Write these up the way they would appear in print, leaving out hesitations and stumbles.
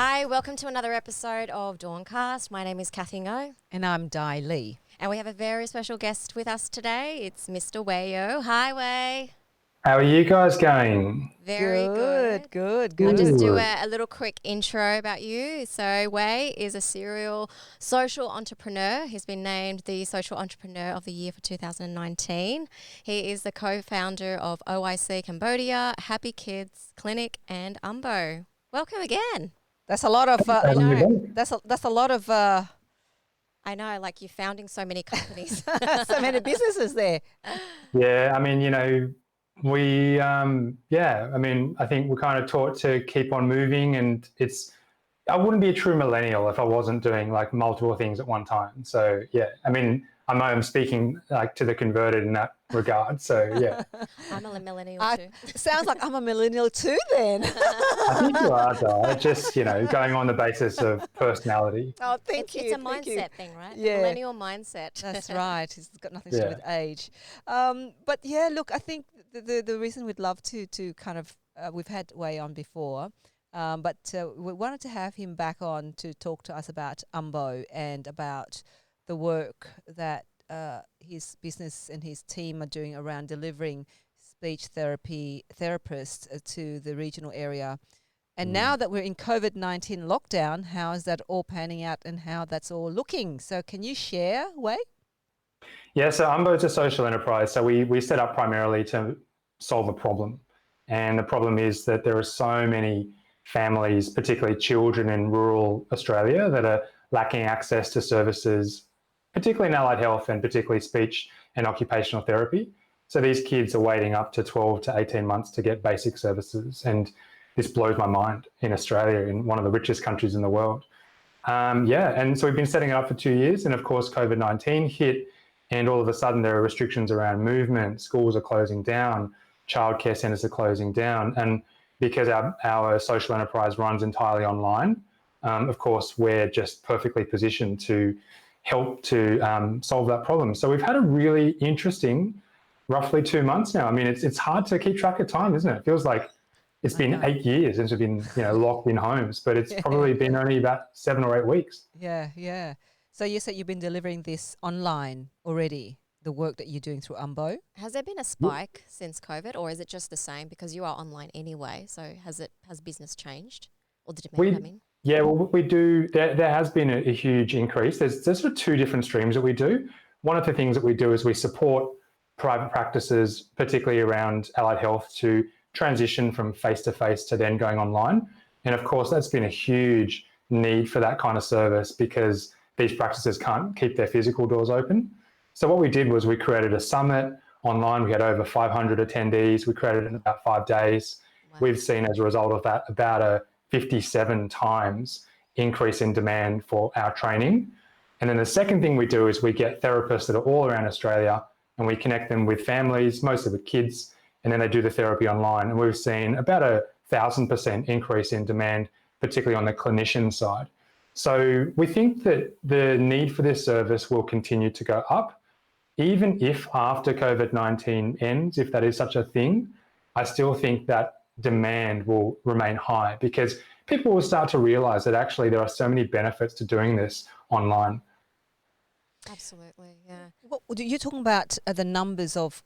Hi, welcome to another episode of DAWNCast. My name is Cathy Ngo. And I'm Dai Lee. And we have a very special guest with us today. It's Mr. Weh Yeoh. Hi, Weh. How are you guys going? Very good. Good. I'll just do a little quick intro about you. So Weh is a serial social entrepreneur. He's been named the Social Entrepreneur of the Year for 2019. He is the co-founder of OIC Cambodia, Happy Kids Clinic and Umbo. Welcome again. That's a lot of. I know. That's a lot of. I know, like you're founding so many companies. So many businesses there. Yeah, I mean, we, I think we're kind of taught to keep on moving, and I wouldn't be a true millennial if I wasn't doing like multiple things at one time. So yeah, I mean, I'm speaking like to the converted in that regard. So yeah. I'm a millennial too. Sounds like I'm a millennial too then. I think you are, Di. Just, going on the basis of personality. Oh, thank you. It's a mindset thing, right? Yeah. Millennial mindset. That's right. It's got nothing to do with age. But yeah, look, I think the reason we'd love to kind of, we've had Weh on before, but we wanted to have him back on to talk to us about Umbo and about the work that his business and his team are doing around delivering speech therapy therapists to the regional area. And now that we're in COVID-19 lockdown, how is that all panning out and how that's all looking? So can you share, Weh? Yeah, so Umbo is a social enterprise. So we set up primarily to solve a problem. And the problem is that there are so many families, particularly children in rural Australia, that are lacking access to services, particularly in allied health and particularly speech and occupational therapy. So these kids are waiting up to 12 to 18 months to get basic services. And this blows my mind in Australia, in one of the richest countries in the world. And so we've been setting it up for 2 years. And of course, COVID-19 hit, and all of a sudden there are restrictions around movement. Schools are closing down, childcare centres are closing down. And because our social enterprise runs entirely online, of course, we're just perfectly positioned to help to solve that problem. So we've had a really interesting, roughly 2 months now. I mean, it's hard to keep track of time, isn't it? It feels like it's been 8 years since we've been locked in homes, but it's probably been only about 7 or 8 weeks. Yeah. So you said you've been delivering this online already, the work that you're doing through Umbo. Has there been a spike since COVID, or is it just the same because you are online anyway? So has business changed, or the demand? Yeah, well, we do. There has been a huge increase. There's sort of two different streams that we do. One of the things that we do is we support private practices, particularly around allied health, to transition from face-to-face to then going online. And of course, that's been a huge need for that kind of service because these practices can't keep their physical doors open. So what we did was we created a summit online. We had over 500 attendees. We created it in about 5 days. Wow. We've seen as a result of that about a 57 times increase in demand for our training. And then the second thing we do is we get therapists that are all around Australia and we connect them with families, mostly with kids, and then they do the therapy online. And we've seen about a 1,000% increase in demand, particularly on the clinician side. So we think that the need for this service will continue to go up. Even if after COVID-19 ends, if that is such a thing, I still think that demand will remain high because people will start to realize that actually there are so many benefits to doing this online. Absolutely, yeah. Well, you're talking about the numbers of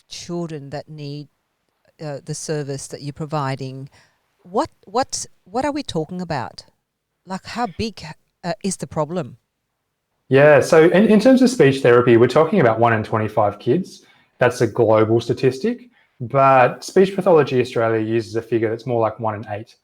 children that need the service that you're providing. What are we talking about? Like, how big is the problem? Yeah, so in terms of speech therapy, we're talking about 1 in 25 kids. That's a global statistic. But Speech Pathology Australia uses a figure that's more like 1 in 8.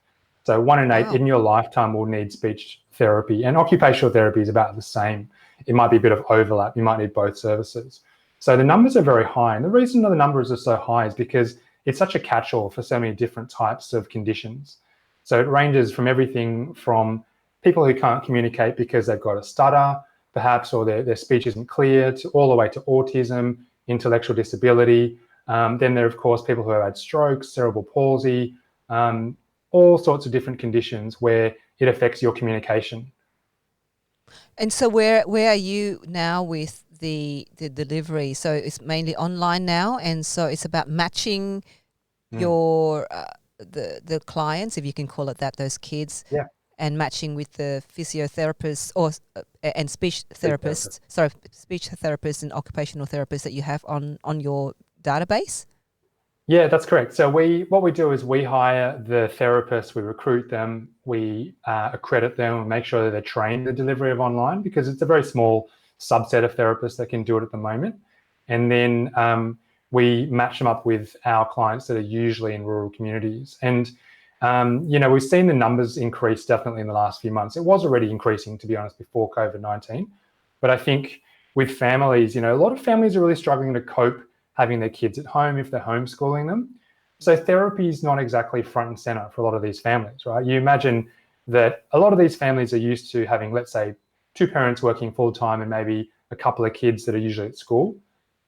So 1 in 8 in your lifetime will need speech therapy, and occupational therapy is about the same. It might be a bit of overlap. You might need both services. So the numbers are very high. And the reason the numbers are so high is because it's such a catch-all for so many different types of conditions. So it ranges from everything from people who can't communicate because they've got a stutter, perhaps, or their speech isn't clear, to all the way to autism, intellectual disability. Then there are, of course, people who have had strokes, cerebral palsy, all sorts of different conditions where it affects your communication. And so where are you now with the delivery? So it's mainly online now, and so it's about matching your the clients, if you can call it that, those kids, and matching with the physiotherapists or and speech therapists, speech therapists and occupational therapists that you have on your database? Yeah, that's correct. So what we do is we hire the therapists, we recruit them, we accredit them, and make sure that they're trained in the delivery of online, because it's a very small subset of therapists that can do it at the moment. And then we match them up with our clients that are usually in rural communities. And we've seen the numbers increase definitely in the last few months. It was already increasing, to be honest, before COVID-19. But I think with families, a lot of families are really struggling to cope having their kids at home if they're homeschooling them. So therapy is not exactly front and center for a lot of these families, right? You imagine that a lot of these families are used to having, let's say, two parents working full time and maybe a couple of kids that are usually at school.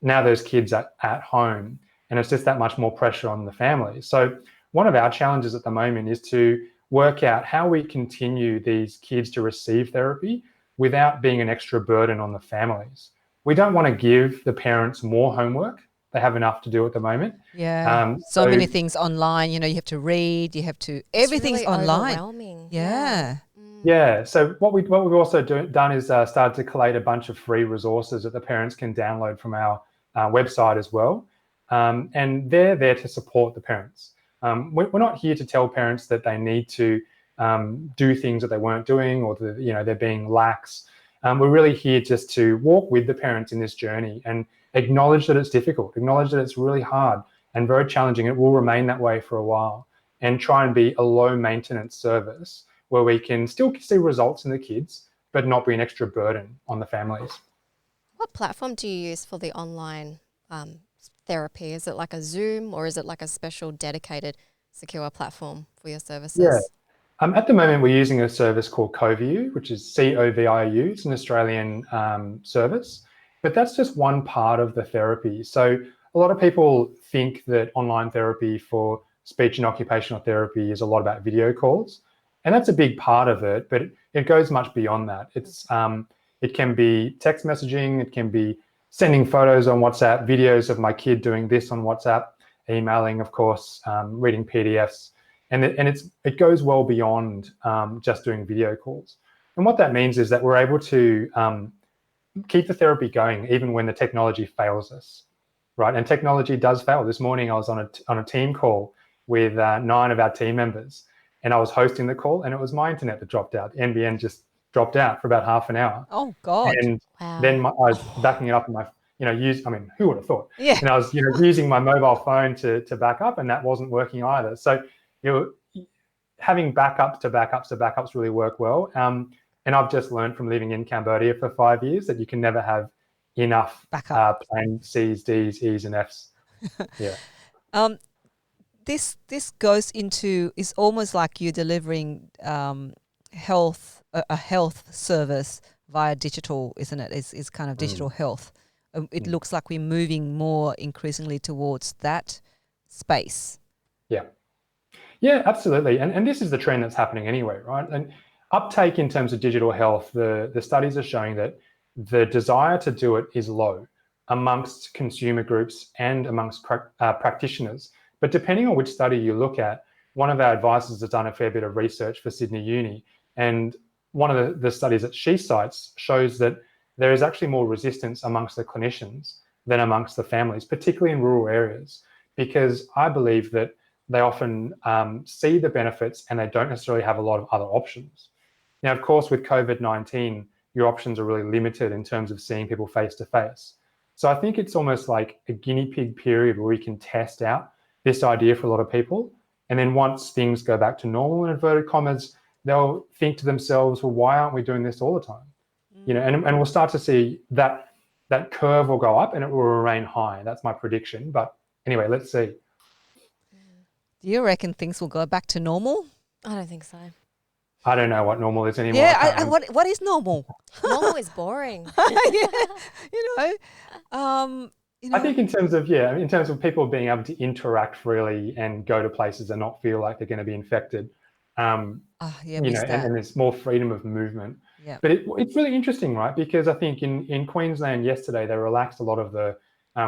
Now those kids are at home, and it's just that much more pressure on the family. So one of our challenges at the moment is to work out how we continue these kids to receive therapy without being an extra burden on the families. We don't want to give the parents more homework. They have enough to do at the moment. Yeah. So many things online, you have to read, you have to, everything's really online. Overwhelming. Yeah. Yeah. So what we've also done is started to collate a bunch of free resources that the parents can download from our website as well. And they're there to support the parents. We're not here to tell parents that they need to do things that they weren't doing, or that, they're being lax. We're really here just to walk with the parents in this journey and acknowledge that it's difficult, acknowledge that it's really hard and very challenging. It will remain that way for a while, and try and be a low maintenance service where we can still see results in the kids, but not be an extra burden on the families. What platform do you use for the online therapy? Is it like a Zoom, or is it like a special dedicated secure platform for your services? Yeah. At the moment, we're using a service called Coviu, which is Coviu. It's an Australian service, but that's just one part of the therapy. So a lot of people think that online therapy for speech and occupational therapy is a lot about video calls, and that's a big part of it, but it goes much beyond that. It can be text messaging, it can be sending photos on WhatsApp, videos of my kid doing this on WhatsApp, emailing, of course, reading PDFs. And it goes well beyond just doing video calls. And what that means is that we're able to keep the therapy going even when the technology fails us, right? And technology does fail. This morning I was on a team call with 9 of our team members, and I was hosting the call, and it was my internet that dropped out. NBN just dropped out for about half an hour. Oh God! And wow. Then I was backing it up in my, who would have thought? Yeah. And I was, using my mobile phone to back up, and that wasn't working either. So, having backups to backups really work well. And I've just learned from living in Cambodia for 5 years that you can never have enough plan C's, D's, E's, and F's. Yeah. This goes into, it's almost like you're delivering a health service via digital, isn't it? It's kind of digital health. It looks like we're moving more increasingly towards that space. Yeah. Yeah, absolutely. And this is the trend that's happening anyway, right? And uptake in terms of digital health, the studies are showing that the desire to do it is low amongst consumer groups and amongst practitioners. But depending on which study you look at, one of our advisors has done a fair bit of research for Sydney Uni, and one of the studies that she cites shows that there is actually more resistance amongst the clinicians than amongst the families, particularly in rural areas, because I believe that they often see the benefits and they don't necessarily have a lot of other options. Now, of course, with COVID-19, your options are really limited in terms of seeing people face to face. So I think it's almost like a guinea pig period where we can test out this idea for a lot of people. And then once things go back to normal, in inverted commas, they'll think to themselves, well, why aren't we doing this all the time? And we'll start to see that curve will go up and it will remain high. That's my prediction. But anyway, let's see. Do you reckon things will go back to normal? I don't think so. I don't know what normal is anymore. Yeah, what is normal? Normal is boring. I think in terms of people being able to interact freely and go to places and not feel like they're going to be infected, and there's more freedom of movement. Yeah. But it's really interesting, right? Because I think in Queensland yesterday, they relaxed a lot of the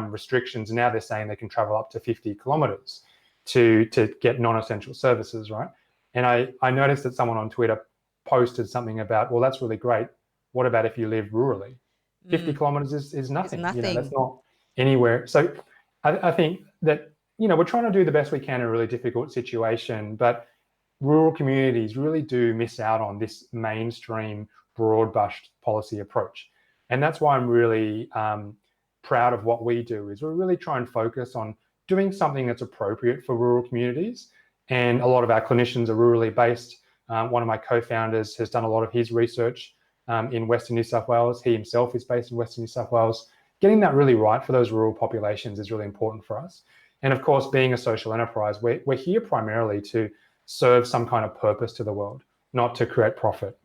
restrictions, and now they're saying they can travel up to 50 kilometres to get non-essential services, right? And I noticed that someone on Twitter posted something about, well, that's really great. What about if you live rurally? 50 kilometers is nothing. It's nothing. You know, that's not anywhere. So I think that, you know, we're trying to do the best we can in a really difficult situation, but rural communities really do miss out on this mainstream broad-brushed policy approach. And that's why I'm really proud of what we do, is we really try and focus on doing something that's appropriate for rural communities. And a lot of our clinicians are rurally based. One of my co-founders has done a lot of his research in Western New South Wales. He himself is based in Western New South Wales. Getting that really right for those rural populations is really important for us. And of course, being a social enterprise, we're here primarily to serve some kind of purpose to the world, not to create profit.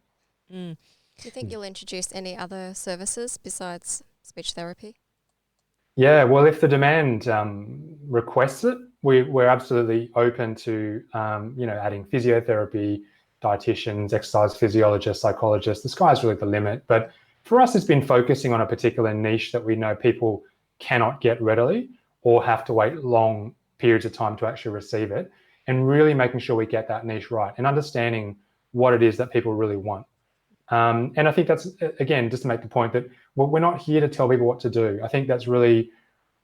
Do you think you'll introduce any other services besides speech therapy? Yeah, well, if the demand requests it, we're absolutely open to you know, adding physiotherapy, dietitians, exercise physiologists, psychologists. The sky's really the limit. But for us, it's been focusing on a particular niche that we know people cannot get readily or have to wait long periods of time to actually receive it, and really making sure we get that niche right and understanding what it is that people really want. And I think that's, again, just to make the point that we're not here to tell people what to do. I think that's really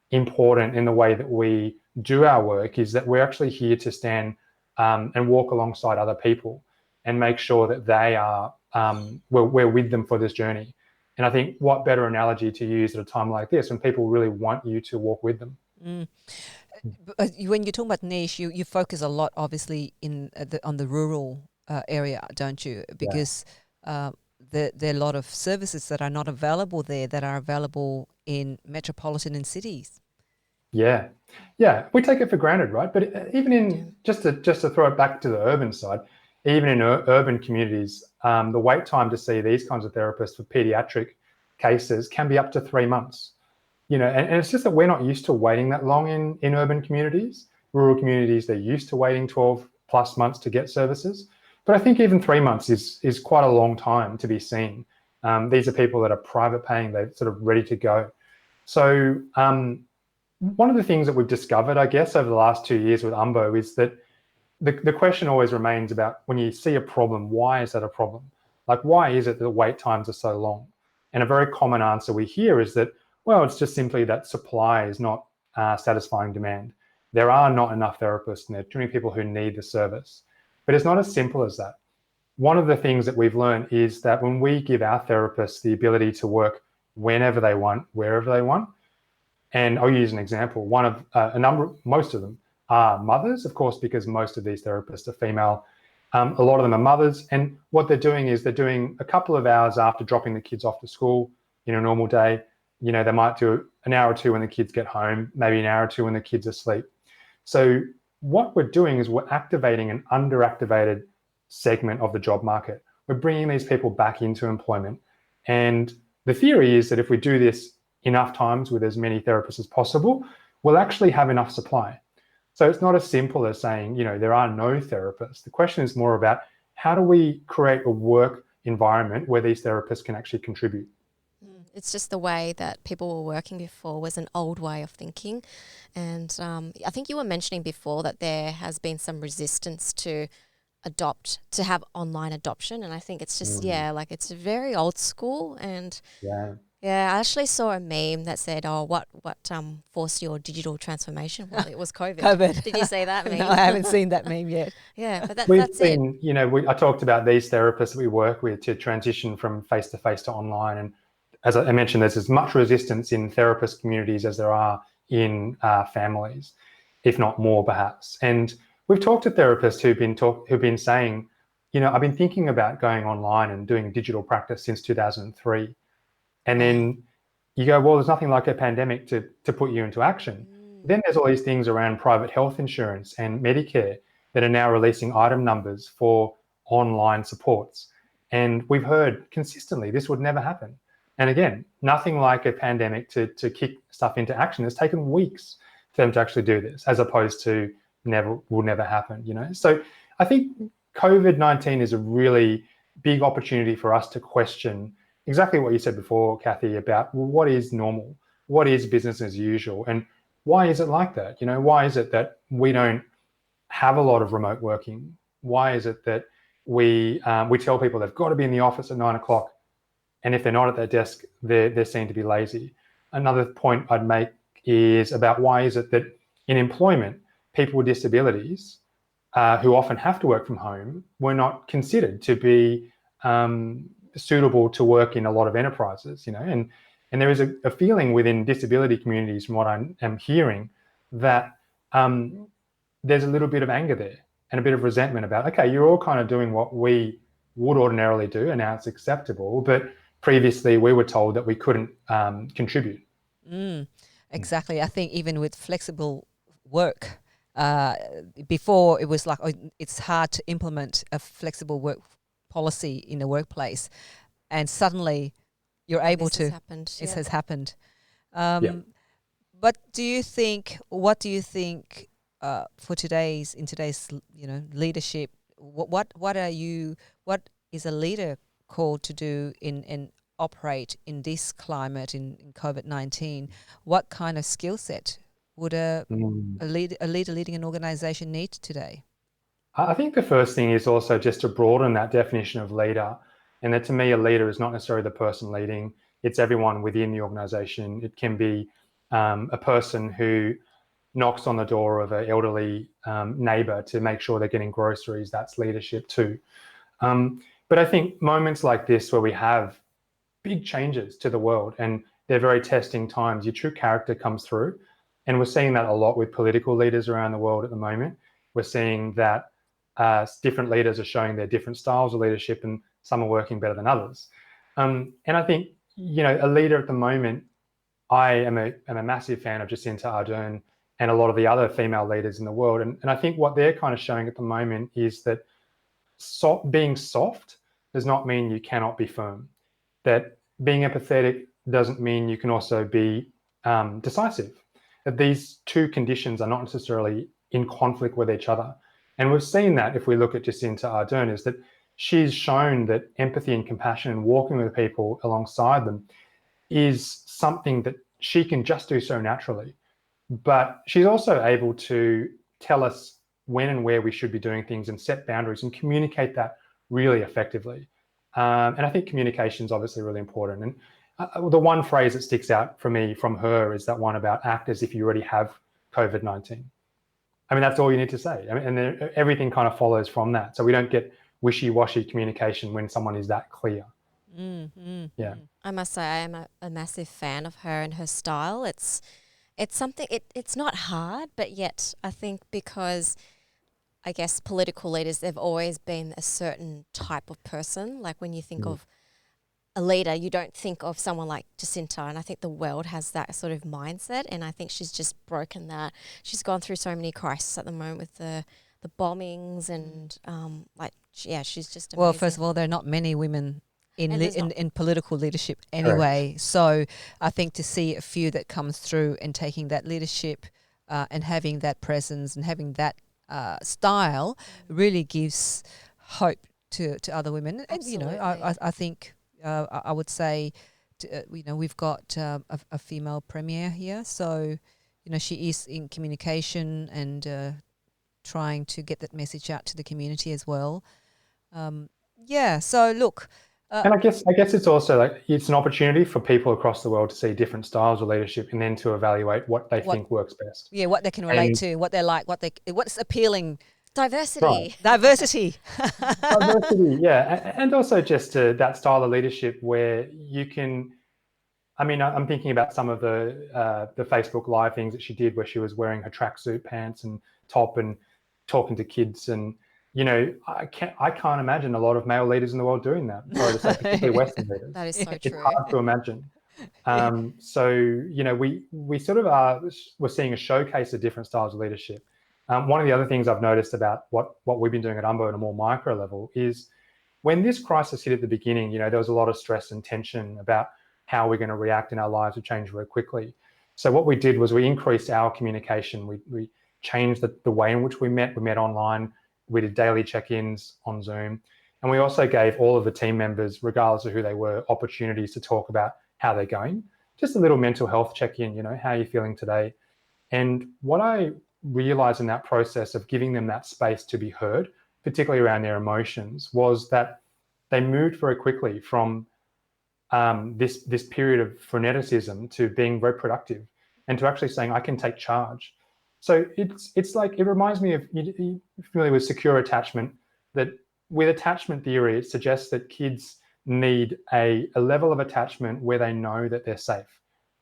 important in the way that we do our work, is that we're actually here to stand and walk alongside other people and make sure that they are, we're with them for this journey. And I think what better analogy to use at a time like this, when people really want you to walk with them. When you talk about niche, you focus a lot, obviously, on the rural area, don't you? Because there are a lot of services that are not available there that are available in metropolitan cities. Yeah, we take it for granted, right? But even in just to throw it back to the urban side, even in urban communities, the wait time to see these kinds of therapists for pediatric cases can be up to 3 months. You know, and it's just that we're not used to waiting that long in urban communities. Rural communities, they're used to waiting 12 plus months to get services. But I think even 3 months is quite a long time to be seen. These are people that are private paying, they're sort of ready to go. So one of the things that we've discovered, I guess, over the last 2 years with Umbo is that the question always remains about, when you see a problem, why is that a problem? Like, why is it that the wait times are so long? And a very common answer we hear is that, well, it's just simply that supply is not satisfying demand. There are not enough therapists and there are too many people who need the service. But it's not as simple as that. One of the things that we've learned is that when we give our therapists the ability to work whenever they want, wherever they want, and I'll use an example, most of them are mothers, of course, because most of these therapists are female. A lot of them are mothers, and what they're doing is they're doing a couple of hours after dropping the kids off to school in a normal day. You know, they might do an hour or two when the kids get home, maybe an hour or two when the kids are asleep. So what we're doing is we're activating an underactivated segment of the job market. We're bringing these people back into employment. And the theory is that if we do this enough times with as many therapists as possible, we'll actually have enough supply. So it's not as simple as saying, you know, there are no therapists. The question is more about, how do we create a work environment where these therapists can actually contribute? It's just the way that people were working before was an old way of thinking. And I think you were mentioning before that there has been some resistance to have online adoption. And I think it's just, like it's very old school. And I actually saw a meme that said, oh, what forced your digital transformation? Well, it was COVID. Did you see that meme? No, I haven't seen that meme yet. But that's it. You know, I talked about these therapists that we work with to transition from face-to-face to online. And as I mentioned, there's as much resistance in therapist communities as there are in families, if not more, perhaps. And we've talked to therapists who've been saying, you know, I've been thinking about going online and doing digital practice since 2003. And then you go, well, there's nothing like a pandemic to put you into action. Then there's all these things around private health insurance and Medicare that are now releasing item numbers for online supports. And we've heard consistently this would never happen. And again, nothing like a pandemic to kick stuff into action. It's taken weeks for them to actually do this, as opposed to will never happen, you know? So I think COVID-19 is a really big opportunity for us to question exactly what you said before, Cathy, about, well, what is normal? What is business as usual? And why is it like that? You know, why is it that we don't have a lot of remote working? Why is it that we tell people they've got to be in the office at 9 o'clock. And if they're not at their desk, they're seen to be lazy. Another point I'd make is about why is it that in employment, people with disabilities who often have to work from home were not considered to be suitable to work in a lot of enterprises, and there is a feeling within disability communities, from what I am hearing, that there's a little bit of anger there and a bit of resentment about, okay, you're all kind of doing what we would ordinarily do and now it's acceptable, but previously we were told that we couldn't contribute. Exactly. I think even with flexible work, before it was like, it's hard to implement a flexible work policy in the workplace, and suddenly you're able to. It has happened. But what do you think for today's leadership? What is a leader called to do and operate in this climate in COVID-19? What kind of skill set would a leader leading an organization need today? I think the first thing is also just to broaden that definition of leader, and that to me a leader is not necessarily the person leading, it's everyone within the organization. It can be a person who knocks on the door of an elderly neighbor to make sure they're getting groceries. That's leadership too. But I think moments like this where we have big changes to the world and they're very testing times, your true character comes through. And we're seeing that a lot with political leaders around the world at the moment. We're seeing that different leaders are showing their different styles of leadership, and some are working better than others. And I think, a leader at the moment, I am a massive fan of Jacinta Ardern and a lot of the other female leaders in the world. And I think what they're kind of showing at the moment is that being soft does not mean you cannot be firm. That being empathetic doesn't mean you can also be decisive. That these two conditions are not necessarily in conflict with each other. And we've seen that if we look at Jacinta Ardern, is that she's shown that empathy and compassion and walking with people alongside them is something that she can just do so naturally. But she's also able to tell us when and where we should be doing things and set boundaries and communicate that really effectively. And I think communication is obviously really important. And the one phrase that sticks out for me from her is that one about act as if you already have COVID-19. I mean, that's all you need to say. I mean, and then everything kind of follows from that. So we don't get wishy-washy communication when someone is that clear. Yeah. I must say I am a massive fan of her and her style. It's something, it's not hard, but yet I think because I guess political leaders, they've always been a certain type of person. Like when you think of a leader, you don't think of someone like Jacinta, and I think the world has that sort of mindset, and I think she's just broken that. She's gone through so many crises at the moment with the bombings and she's just amazing. Well, first of all, there are not many women in political leadership anyway. Correct. So I think to see a few that comes through and taking that leadership and having that presence and having that style really gives hope to other women. Absolutely. And I think I would say we've got a female premier here, so she is in communication and trying to get that message out to the community as well. So look, and I guess it's also like it's an opportunity for people across the world to see different styles of leadership and then to evaluate what they think works best. Yeah, what they can relate to, what they like, what's appealing. Diversity. Right. Diversity, yeah. And also just that style of leadership where you can, I mean, I'm thinking about some of the Facebook Live things that she did where she was wearing her tracksuit pants and top and talking to kids. And, I can't imagine a lot of male leaders in the world doing that. Sorry to say, particularly Western leaders. That is so true. It's hard to imagine. So, we sort of we're seeing a showcase of different styles of leadership. One of the other things I've noticed about what we've been doing at Umbo at a more micro level is when this crisis hit at the beginning, there was a lot of stress and tension about how we're going to react in our lives have changed very quickly. So what we did was we increased our communication. We changed the way in which we met. We met online. We did daily check-ins on Zoom. And we also gave all of the team members, regardless of who they were, opportunities to talk about how they're going. Just a little mental health check-in, how are you feeling today? And what I realized in that process of giving them that space to be heard, particularly around their emotions, was that they moved very quickly from this period of freneticism to being very productive and to actually saying, I can take charge. So it's like, it reminds me of, you're familiar with secure attachment, that with attachment theory, it suggests that kids need a level of attachment where they know that they're safe.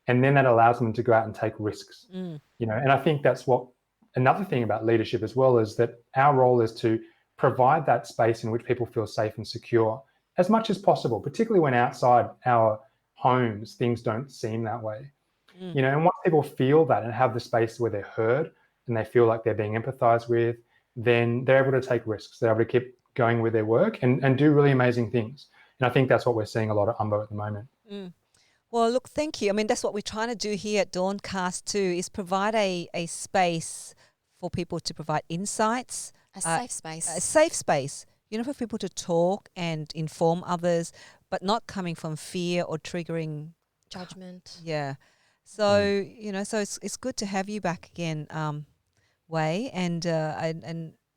And then that allows them to go out and take risks. And I think that's what another thing about leadership as well is that our role is to provide that space in which people feel safe and secure as much as possible, particularly when outside our homes, things don't seem that way. And once people feel that and have the space where they're heard and they feel like they're being empathized with, then they're able to take risks. They're able to keep going with their work and do really amazing things. And I think that's what we're seeing a lot at Umbo at the moment. Well, look, thank you. I mean, that's what we're trying to do here at DAWNCast too, is provide a space for people to provide insights. A safe space. A safe space, for people to talk and inform others, but not coming from fear or triggering judgment. Yeah. So, so it's good to have you back again, Weh, and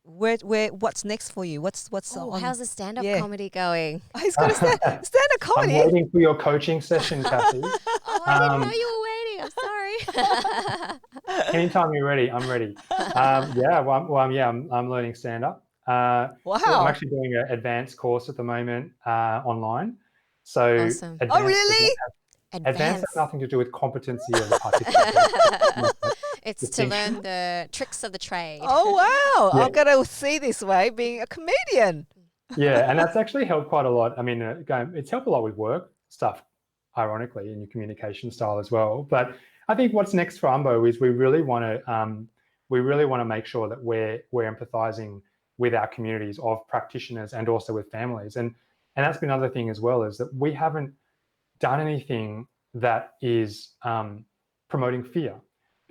what's next for you? What's on? How's the stand-up comedy going? He's got a stand-up comedy. I'm waiting for your coaching session, Cathy. I didn't know you were waiting. I'm sorry. Anytime you're ready, I'm ready. I'm learning stand-up. Wow. I'm actually doing an advanced course at the moment online. So awesome. Oh, really? Advanced has nothing to do with competency of the participant. It's to learn the tricks of the trade. Oh, wow. Yeah. I'm going to see this Weh being a comedian. Yeah, and that's actually helped quite a lot. I mean, it's helped a lot with work stuff, ironically, in your communication style as well. But I think what's next for Umbo is we really want to make sure that we're empathizing with our communities of practitioners and also with families. And that's been another thing as well, is that we haven't done anything that is promoting fear.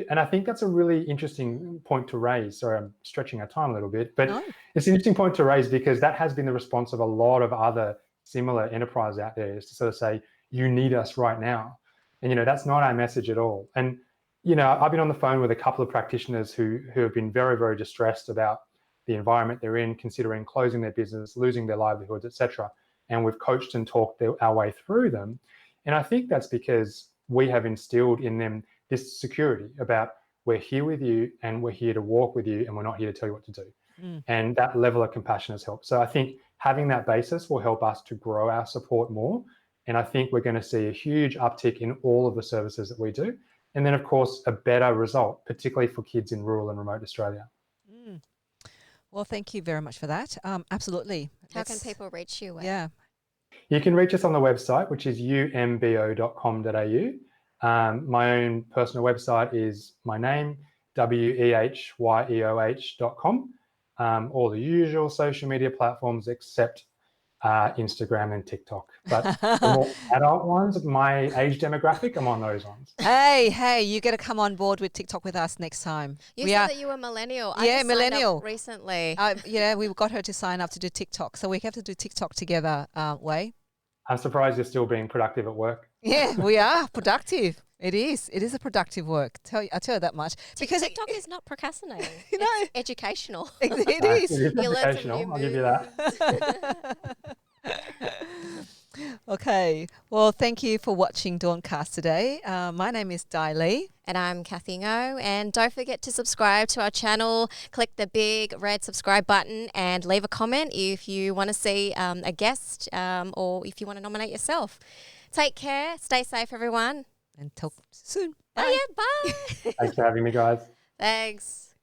And I think that's a really interesting point to raise. Sorry, I'm stretching our time a little bit, but it's an interesting point to raise because that has been the response of a lot of other similar enterprises out there, is to sort of say, you need us right now. And, that's not our message at all. And, I've been on the phone with a couple of practitioners who have been very, very distressed about the environment they're in, considering closing their business, losing their livelihoods, etc. And we've coached and talked our way through them. And I think that's because we have instilled in them this security about, we're here with you and we're here to walk with you and we're not here to tell you what to do. And that level of compassion has helped. So I think having that basis will help us to grow our support more. And I think we're going to see a huge uptick in all of the services that we do. And then, of course, a better result, particularly for kids in rural and remote Australia. Well, thank you very much for that. Absolutely. How can people reach you? Yeah. You can reach us on the website, which is umbo.com.au. My own personal website is my name, wehyeoh.com. All the usual social media platforms except Instagram and TikTok. But the more adult ones of my age demographic, I'm on those ones. Hey, you got to come on board with TikTok with us next time. You said that you were millennial. Yeah, millennial. Recently. We got her to sign up to do TikTok. So we have to do TikTok together, Weh. I'm surprised you're still being productive at work. Yeah, we are productive. It is a productive work. I'll tell you that much. Because TikTok is not procrastinating. It's educational. It is. It is educational. I'll give you that. Okay. Well, thank you for watching DAWNCast today. My name is Dai Lee. And I'm Cathy Ngo. And don't forget to subscribe to our channel. Click the big red subscribe button and leave a comment if you want to see a guest or if you want to nominate yourself. Take care. Stay safe, everyone. And talk soon. Bye. Bye. Thanks for having me, guys. Thanks.